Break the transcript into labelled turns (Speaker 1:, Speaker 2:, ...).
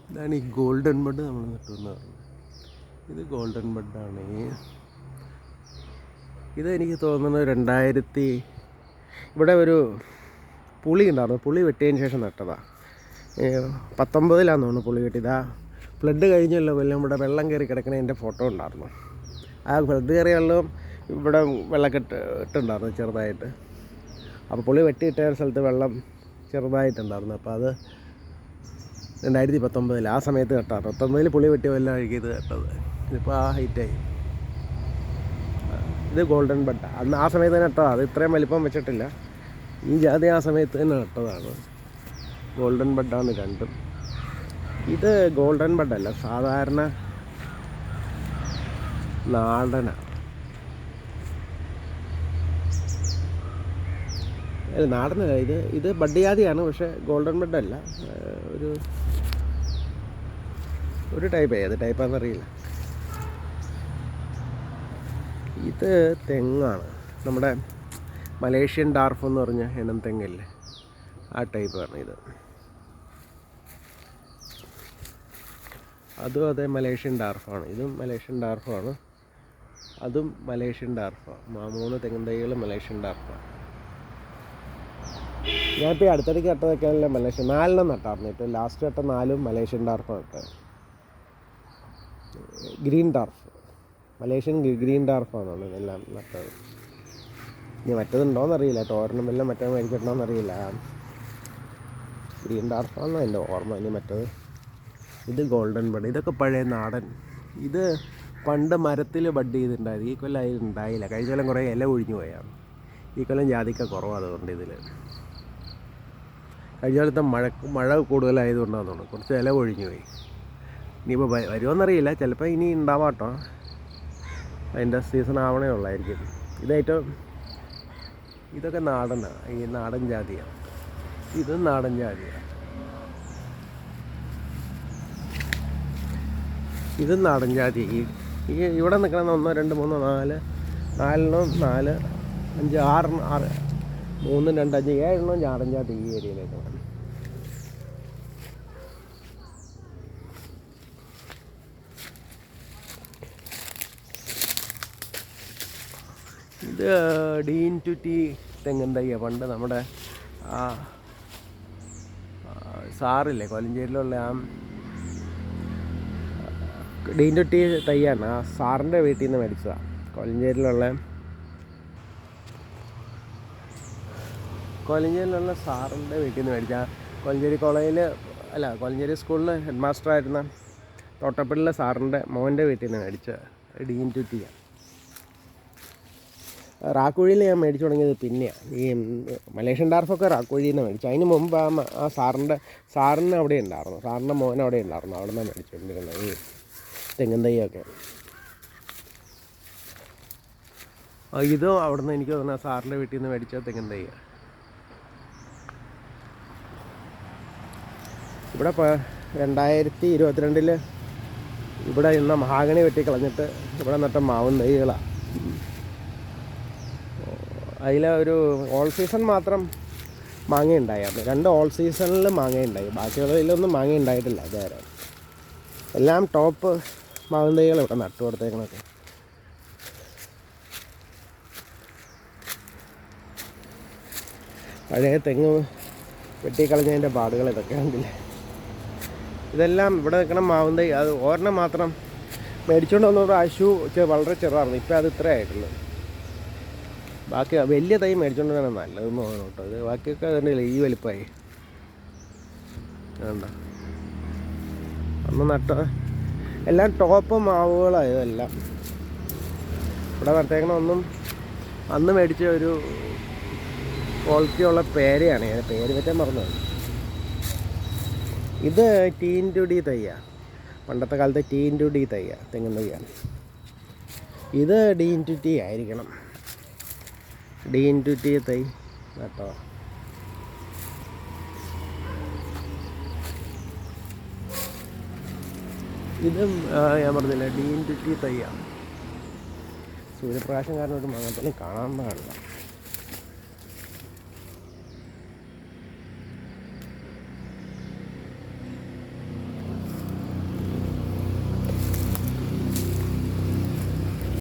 Speaker 1: ഇതാണ് ഈ golden bud നമ്മൾ നട്ടുവെന്ന് പറഞ്ഞത്. ഇത് ഗോൾഡൻ ബഡാണ്. ഇതെനിക്ക് തോന്നുന്നത് ഇവിടെ ഒരു പുളി ഉണ്ടായിരുന്നു. പുളി വെട്ടിയതിന് ശേഷം നട്ടതാണ്. 19-ലാന്ന് തോന്നുന്നു പുളി വെട്ടിയത്. ഫ്ലഡ് കഴിഞ്ഞല്ലോ കൊല്ലം ഇവിടെ വെള്ളം കയറി കിടക്കണതിൻ്റെ ഫോട്ടോ ഉണ്ടായിരുന്നു. ആ ഫ്ലഡ് കയറിയ വെള്ളം ഇവിടെ വെള്ളക്കെട്ട് ഇട്ടുണ്ടായിരുന്നു ചെറുതായിട്ട്. അപ്പോൾ പുളി വെട്ടിയിട്ട സ്ഥലത്ത് വെള്ളം ചെറുതായിട്ടുണ്ടായിരുന്നു. അപ്പോൾ അത് 2019 ആ സമയത്ത് കേട്ടാണ്. 19 പുളി വെട്ടിയ വെള്ളം അഴുകിയത് കേട്ടത്. ഇതിപ്പോൾ ആ ഹൈറ്റായി. ഇത് ഗോൾഡൻ ബഡ് അന്ന് ആ സമയത്ത് തന്നെ നട്ടതാണ്. അത് ഇത്രയും വലിപ്പം വെച്ചിട്ടില്ല. ഈ ജാതി ആ സമയത്ത് തന്നെ നട്ടതാണ്. ഗോൾഡൻ ബഡാണ് രണ്ടും. ഇത് ഗോൾഡൻ ബഡല്ല, സാധാരണ നാടനാണ്. നാടനല്ല, ഇത് ബഡ് ജാതിയാണ്. പക്ഷേ ഗോൾഡൻ ബഡല്ല. ഒരു ടൈപ്പായി. അത് ടൈപ്പാണെന്നറിയില്ല. ഇത് തെങ്ങാണ്. നമ്മുടെ മലേഷ്യൻ ഡാർഫ് എന്ന് പറഞ്ഞ ഇനം തെങ്ങല്ലേ, ആ ടൈപ്പാണ് ഇത്. അതും അതേ മലേഷ്യൻ ഡാർഫാണ്. ഇതും മലേഷ്യൻ ഡാർഫാണ്. അതും മലേഷ്യൻ ഡാർഫാണ്. 3 തെങ്ങിൻ തൈകൾ മലേഷ്യൻ ഡാർഫാണ്. ഞാനിപ്പോൾ ഈ അടുത്തിടയ്ക്ക് നട്ടതൊക്കെയാണല്ലോ മലേഷ്യൻ 4 നട്ടായിരുന്നു. ഇപ്പോൾ ലാസ്റ്റ് നട്ട 4 മലേഷ്യൻ ഡാർഫാണ് നട്ടത്. ഗ്രീൻ ഡാർഫ്, മലേഷ്യൻ ഗ്രീൻ ഡാർഫാണ് എല്ലാം നട്ടത്. ഇനി മറ്റതുണ്ടോയെന്നറിയില്ല, ടോരനും എല്ലാം മറ്റേ മേടിച്ചിട്ടുണ്ടോയെന്നറിയില്ല. ഗ്രീൻ ഡാർഫാണെന്ന് എൻ്റെ ഓർമ്മ. ഇനി മറ്റത് ഇത് ഗോൾഡൻ ബഡ്. ഇതൊക്കെ പഴയ നാടൻ. ഇത് പണ്ട് മരത്തിൽ ബഡ് ചെയ്തിട്ടുണ്ടായത്. ഈ കൊല്ലം അതിൽ ഉണ്ടായില്ല. കഴിഞ്ഞ കൊല്ലം കുറേ ഇല ഒഴിഞ്ഞു പോയാണ്. ഈ കൊല്ലം ജാതിക്ക കുറവാണ്. അതുകൊണ്ട് ഇതിൽ കഴിഞ്ഞ കൊല്ലത്തെ മഴ കൂടുതലായതുകൊണ്ടാണ് തോന്നുന്നു കുറച്ച് ഇല ഒഴിഞ്ഞു പോയി. ഇനിയിപ്പോൾ വരുമോയെന്നറിയില്ല. ചിലപ്പോൾ ഇനി ഉണ്ടാവാം കേട്ടോ. അതിൻ്റെ സീസൺ ആവണേ ഉള്ളായിരിക്കും. ഇതൊക്കെ നാടനാണ്. ഈ നാടൻ ജാതിയാണ്. ഇതും നാടൻ ജാതിയാണ്. ഇതും നാടൻ ജാതി. ഈ ഇവിടെ നിൽക്കണമെന്ന് 1 2 3 4 4 5 6 3 2 5 7 നാടൻ ജാതി ഈ ഏരിയയിലേക്ക്. ഇത് ഡീൻ ടു ടി തെങ്ങിൻ തയ്യാണ്. പണ്ട് നമ്മുടെ സാറില്ലേ കൊലഞ്ചേരിയിലുള്ള ആ ഡീൻ ടു ടി തയ്യാണ്. ആ സാറിൻ്റെ വീട്ടിൽ നിന്ന് മേടിച്ചതാണ്. കൊലഞ്ചേരിയിലുള്ള സാറിൻ്റെ വീട്ടിൽ നിന്ന് മേടിച്ച കൊലഞ്ചേരി കോളേജിൽ കൊലഞ്ചേരി സ്കൂളിൽ ഹെഡ് മാസ്റ്ററായിരുന്ന തോട്ടപ്പള്ളിയിലെ സാറിൻ്റെ മോൻ്റെ വീട്ടിൽ നിന്ന് മേടിച്ച ഡീൻ ടു ടിയാണ്. റാക്കുഴിയിൽ ഞാൻ മേടിച്ചു തുടങ്ങിയത് പിന്നെയാണ്. ഈ മലേഷ്യൻ ഡാർഫൊക്കെ റാക്കുഴിയിൽ നിന്ന് മേടിച്ചു. അതിന് മുമ്പ് ആ സാറിന് അവിടെ ഉണ്ടായിരുന്നു. സാറിൻ്റെ മോൻ അവിടെ ഉണ്ടായിരുന്നു. അവിടെ നിന്നാണ് മേടിച്ചുകൊണ്ടിരുന്നത് ഈ തെങ്ങിൻ തൈയൊക്കെ. ഇതും അവിടെ നിന്ന് എനിക്ക് തോന്നുന്നത് സാറിൻ്റെ വീട്ടിൽ നിന്ന് മേടിച്ച തെങ്ങിൻ തൈയാണ്. ഇവിടെ 2022 ഇവിടെ ഇന്ന മഹാഗണി വെട്ടിക്കളഞ്ഞിട്ട് ഇവിടെ നട്ട മാവിൻ തൈകളാണ്. അതിൽ ഒരു ഓൾ സീസൺ മാത്രം മാങ്ങ ഉണ്ടായിരുന്നു. 2 ഓൾ സീസണിൽ മാങ്ങ ഉണ്ടായി. ബാക്കിയുള്ളതിലൊന്നും മാങ്ങ ഉണ്ടായിട്ടില്ല ഇതുവരെ. എല്ലാം ടോപ്പ് മാവിൻ തൈകൾ ഇവിടെ നട്ടു കൊടുത്തേക്കണൊക്കെ. പഴയ തെങ്ങ് വെട്ടിക്കളഞ്ഞതിൻ്റെ പാടുകൾ ഇതൊക്കെ ഉണ്ടല്ലേ. ഇതെല്ലാം ഇവിടെ നിൽക്കണ മാവിൻ തൈ. അത് ഒരെണ്ണം മാത്രം മേടിച്ചുകൊണ്ട് വന്നപ്പോൾ ആശു വളരെ ചെറുതായിരുന്നു. ഇപ്പോൾ അത് ഇത്രേ ആയിട്ടുള്ളൂ. ബാക്കി വലിയ തൈ മേടിച്ചുകൊണ്ട് തന്നെ നല്ലതെന്ന് തോന്നുന്നു കേട്ടോ. ഇത് ബാക്കിയൊക്കെ അതുതന്നെയല്ലേ ഈ വലിപ്പമായി. വേണ്ട അന്ന് നട്ട എല്ലാം ടോപ്പ് മാവുകളാണ് ഇതെല്ലാം. ഇവിടെ നട്ടേക്കണ ഒന്നും അന്ന് മേടിച്ച ഒരു ക്വാളിറ്റിയുള്ള പേരയാണ്. ഞാൻ പേര് പറ്റാൻ മറന്നത്. ഇത് ടീൻ ടു ഡി തൈയാണ്. പണ്ടത്തെ കാലത്തെ ടീൻ ടു ഡി തൈയാണ്, തെങ്ങിൻ തൈയാണ്. ഇത് ഡീൻ ടു ടി ആയിരിക്കണം. ഡീൻ ടു ടി തൈ കേട്ടോ. ഇതും ഞാൻ പറഞ്ഞില്ല ഡീൻ ടു ടി തൈയാണ്. സൂര്യപ്രകാശം കാരണം ഒരു മങ്ങത്തലും കാണാൻ പാടില്ല.